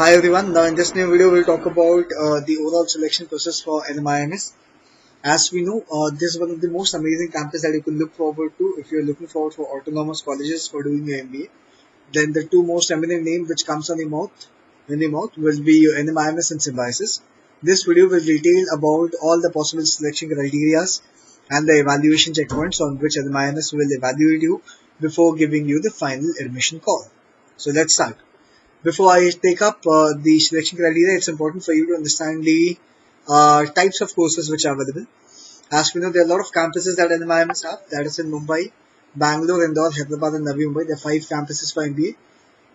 Hi everyone, now in this new video we'll talk about the overall selection process for NMIMS. As we know, this is one of the most amazing campus that you can look forward to if you're looking forward for autonomous colleges for doing your MBA. Then the two most eminent names which comes on the mouth will be your NMIMS and Symbiosis. This video will detail about all the possible selection criteria and the evaluation checkpoints on which NMIMS will evaluate you before giving you the final admission call. So let's start. Before I take up the selection criteria, it's important for you to understand the types of courses which are available. As we know, there are a lot of campuses that NMIMS have. That is in Mumbai, Bangalore, Indore, Hyderabad, and Navi Mumbai. There are 5 campuses for MBA.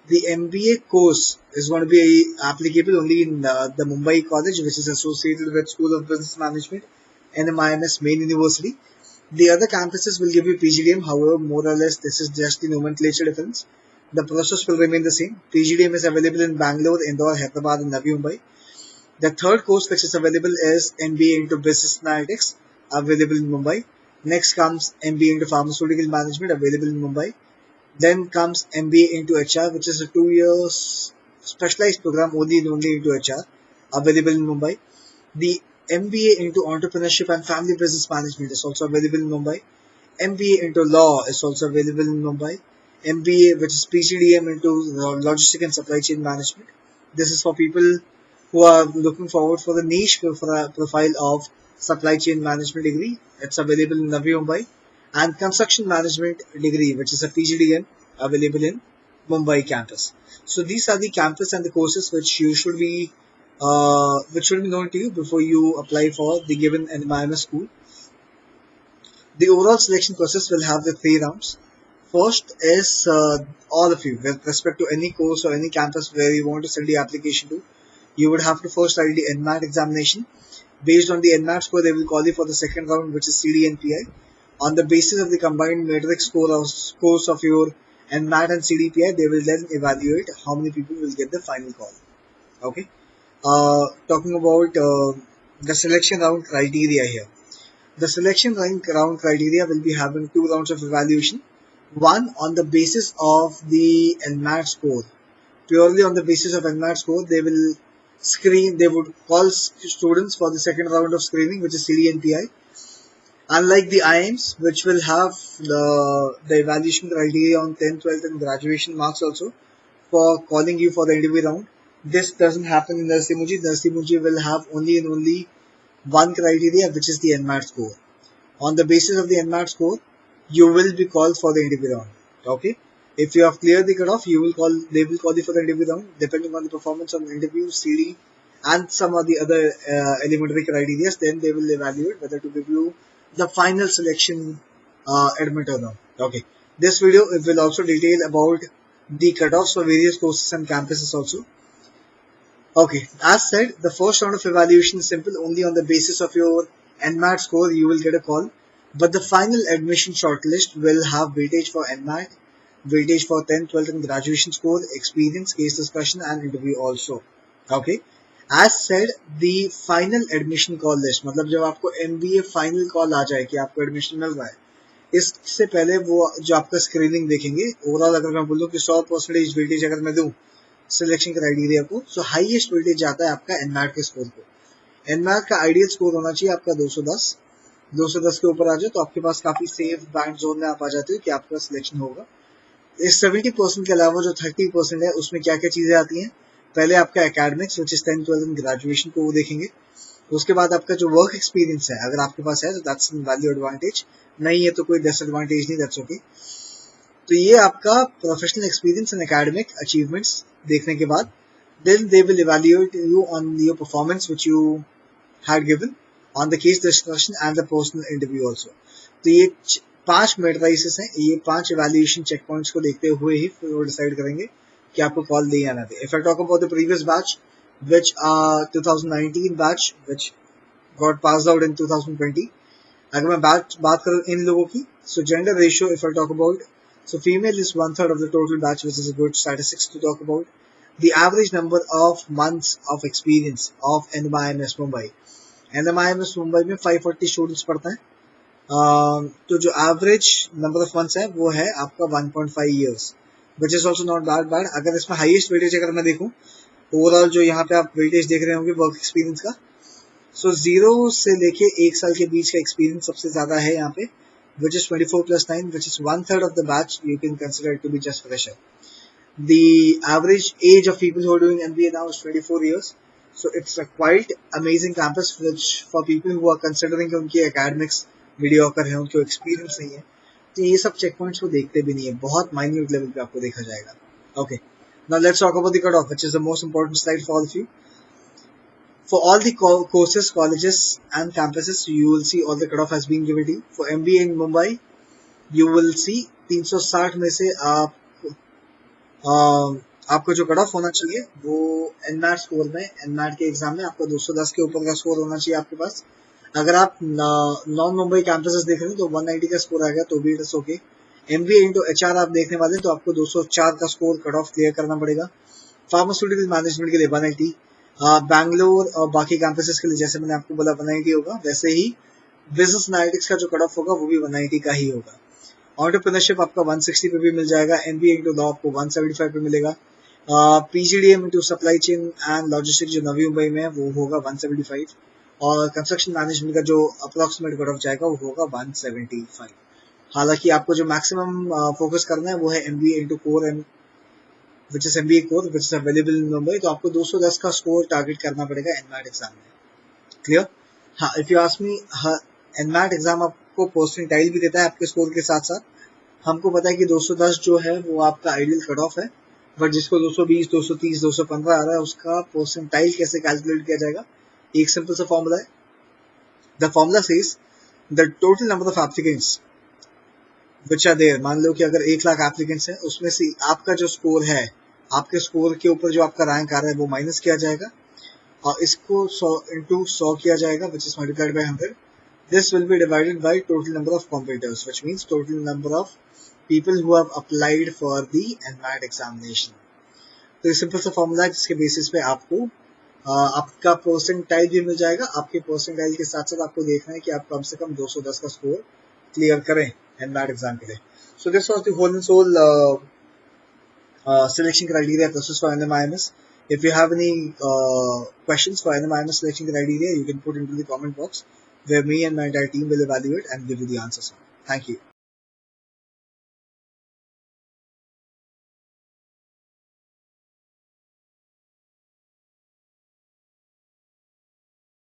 The MBA course is going to be applicable only in the Mumbai College, which is associated with School of Business Management, NMIMS Main University. The other campuses will give you PGDM. However, more or less, this is just the nomenclature difference. The process will remain the same. PGDM is available in Bangalore, Indore, Hyderabad, and Navi Mumbai. The third course which is available is MBA into Business Analytics, available in Mumbai. Next comes MBA into Pharmaceutical Management, available in Mumbai. Then comes MBA into HR, which is a 2 year specialized program only into HR, available in Mumbai. The MBA into Entrepreneurship and Family Business Management is also available in Mumbai. MBA into Law is also available in Mumbai. MBA, which is PCDM into Logistic and Supply Chain Management. This is for people who are looking forward for the niche profile of Supply Chain Management degree. It's available in Navi Mumbai. And Construction Management degree, which is a PGDM, available in Mumbai campus. So these are the campus and the courses which should be known to you before you apply for the given NMIMS school. The overall selection process will have the 3 rounds. First is all of you with respect to any course or any campus where you want to send the application to. You would have to first write the NMAT examination. Based on the NMAT score, they will call you for the second round, which is CDNPI. On the basis of the combined metric scores of your NMAT and CDPI, they will then evaluate how many people will get the final call. Okay. Talking about the selection round criteria here. The selection round criteria will be having 2 rounds of evaluation. One on the basis of the NMAT score. Purely on the basis of NMAT score, they would call students for the second round of screening, which is CDNPI. Unlike the IIMs, which will have the evaluation criteria on 10th, 12th and graduation marks also for calling you for the interview round. This doesn't happen in Narsi Munji. Narsi Munji will have only one criteria, which is the NMAT score. On the basis of the NMAT score, you will be called for the interview round. Okay. If you have cleared the cutoff, they will call you for the interview round, depending on the performance on the interview, CD, and some of the other elementary criteria. Then they will evaluate whether to give you the final selection admit or not. Okay. This video will also detail about the cutoffs for various courses and campuses also. Okay. As said, the first round of evaluation is simple. Only on the basis of your NMAT score, you will get a call. But the final admission shortlist will have weightage for NMAT, weightage for 10th, 12th and graduation score, experience, case discussion and interview also. Okay. As said, the final admission call list, मतलब जब आपको MBA final call आ जाए कि आपको admission मिल रहा है, इससे पहले वो जो आपका screening देखेंगे, overall अगर मैं बोलूँ कि 100% weightage अगर मैं दूँ सिलेक्शन क्राइटेरिया को, सो हाईएस्ट वेटेज जाता है आपका NMAT के स्कोर को. NMAT का आइडियल स्कोर होना चाहिए आपका 210 के ऊपर आ जाए तो आपके पास काफी सेफ बैंड जोन में आप आ जाते हो कि आपका सिलेक्शन होगा. इस 70% के अलावा जो 30% है उसमें क्या क्या चीजें आती हैं. पहले आपका academics which is 10th, 12th and graduation को वो देखेंगे. उसके बाद आपका जो वर्क एक्सपीरियंस है, अगर आपके पास है तो दैट्स एन वैल्यू एडवांटेज, नहीं है तो कोई डिसएडवांटेज नहीं, दैट्स ओके. तो ये आपका professional experience and academic achievements देखने के बाद then they will evaluate you on your performance which you had given on the case discussion and the personal interview also. तो ये 5 मेट्राइसिस हैं, ये 5 evaluation checkpoints को देखते हुए ही फिर वो डिसाइड करेंगे कि आपको कॉल दे या ना दे. If I talk about the previous batch, which 2019 batch which got passed out in 2020, अगर मैं बात करूँ इन लोगों की, so gender ratio if I talk about, so female is 1/3 of the total batch, which is a good statistics to talk about. The average number of months of experience of NMIMS Mumbai. NMIMS Mumbai में 540 students पढ़ते हैं. तो जो average number of months है वो है आपका 1.5 years, which is also not that bad. अगर इसमें हाईएस्ट वेटेज अगर मैं देखूं, ओवरऑल जो यहाँ पे आप वेटेज देख रहे होंगे वर्क एक्सपीरियंस का, सो 0 से लेके 1 साल के बीच का एक्सपीरियंस सबसे ज्यादा है यहाँ पे, which is 24 plus 9, which is 1/3 of the batch you can consider it to be just fresher. The average age of people who are doing MBA now is 24 years. So it's a quite amazing campus which for people who are considering कि उनकी academics mediocre है, उनको experience नहीं है, तो ये सब check points वो देखते भी नहीं है, बहुत minute level पे आपको देखा जाएगा. Okay. Now let's talk about the cutoff, which is the most important slide for all of you. For all the courses, colleges and campuses, you will see all the cutoff has been given to you. For MBA in Mumbai, you will see 360 में से आपको जो cut off होना चाहिए वो NMAT score में, NMAT के exam में आपको 210 के ऊपर का स्कोर होना चाहिए आपके पास. अगर आप नॉन मुंबई कैंपसेस देख रहे हैं तो 190 का स्कोर आ गया तो भी it's okay. MBA into HR आप देखने वाले हैं तो आपको 204 का स्कोर कट ऑफ क्लियर करना पड़ेगा. फार्मास्यूटिकल मैनेजमेंट के लिए 180, बैंगलोर और बाकी कैंपसेस के लिए जैसे मैंने आपको बोला 190 होगा, वैसे ही बिजनेस एनालिटिक्स का जो कट ऑफ होगा वो भी 190 का ही होगा. एंटरप्रेन्योरशिप आपका 160 पे भी मिल जाएगा. एमबीए इंटू लॉ आपको 175 पे मिलेगा. PGDM into supply chain and logistics जो नवी मुंबई में है वो होगा 175, और कंस्ट्रक्शन मैनेजमेंट का जो अप्रोक्सीमेट कट ऑफ जाएगा वो होगा 175. हालांकि आपको जो मैक्सिमम फोकस करना है वो है MBA into core and which is MBA core which is available in Mumbai, तो आपको 210 का स्कोर टारगेट करना पड़ेगा एनमैट एग्जाम में. क्लियर? हाँ, if you ask me, NMAT exam आपको परसेंटाइल भी देता है आपके स्कोर के साथ साथ. हमको पता है कि 210 जो है वो आपका आइडियल कट ऑफ है, बट जिसको 220, 230, 215 आ रहा है उसका परसेंटाइल कैसे कैलकुलेट किया जाएगा? एक सिंपल सा फॉर्मूला है. The formula says the total number of applicants which are there. मान लो कि अगर 1 लाख एप्लीकेंट्स हैं, उसमें से आपका जो स्कोर है, आपके स्कोर के ऊपर जो आपका रैंक आ रहा है वो माइनस किया जाएगा और इसको 100 इंटू 100 किया जाएगा, which is multiplied by 100. This will be divided by total number of competitors, which means total number of people who have applied for the NMAT examination. तो ये सिंपल सा फॉर्मूला है जिसके बेसिस पे आपको आपका परसेंटाइल भी मिल जाएगा. आपके परसेंटाइल के साथ साथ आपको देखना है कि आप कम से कम 210 का स्कोर क्लियर करें NMAT एग्जाम के लिए. So this was the whole and soul selection criteria process for NMIMS. If you have any questions for NMIMS selection criteria, you can put into the comment box, where me and my entire team will evaluate and give you the answers. Thank you.